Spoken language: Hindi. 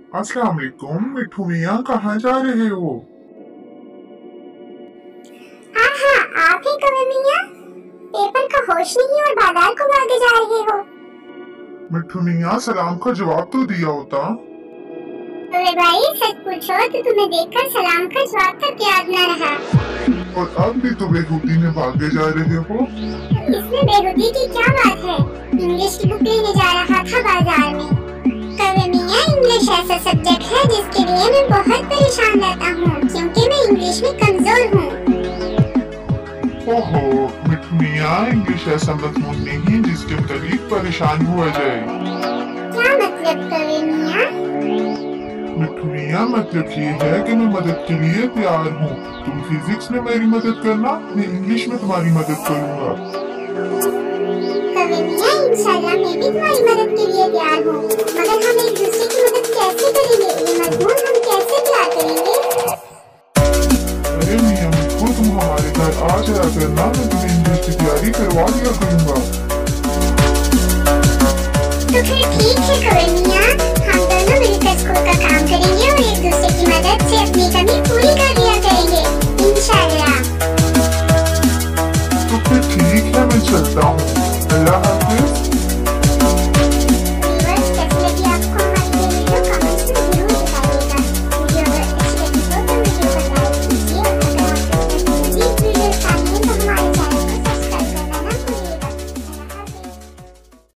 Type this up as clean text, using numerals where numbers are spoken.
अस्सलाम वालेकुम मिठू मियाँ, कहाँ जा रहे हो? हाँ हाँ, आप ही कवि मियाँ। पेपर का होश नहीं और बाजार को भागे जा रहे हो। मिठू मियाँ, सलाम का जवाब तो दिया होता। अरे भाई, सच पूछो तो तुम्हें देखकर सलाम का जवाब तक याद न रहा। और अब भी तो बेहूदी में भागे जा रहे हो। इसमें बेहूदी की क्या बात है? इंग्लिश की बुक लेने जा रहा था बाजार में। कवि मियाँ, इंग्लिश ऐसा सब्जेक्ट है जिसके लिए मैं बहुत परेशान रहता हूँ, क्योंकि मैं इंग्लिश में कमजोर हूँ। ओहो मिठू मियाँ, इंग्लिश ऐसा मजमून नहीं जिसके मुताबिक परेशान हुआ जाए। क्या मतलब कवि मियाँ? मिठू मियाँ, मतलब ये है कि मैं मदद के लिए तैयार हूँ। तुम फिजिक्स में मेरी मदद करना, मैं इंग्लिश में तुम्हारी मदद करूँगा। कवि मियाँ, इंशाल्लाह मैं भी तुम्हारी मदद के लिए तैयार हूँ, मगर हम एक दूसरे की मदद कैसे करेंगे? ये मजमून हम कैसे तैयार करेंगे? अरे मियाँ मिठू, तुम हमारे घर आ जाया करना, मैं तुम्हें इंग्लिश की तैयारी करवा दिया करूँगा। तो फिर ठीक है कवि मियाँ, हम दोनों मिलकर स्कूल का काम करेंगे और एक दूसरे की मदद से अपनी कमी पूरी कर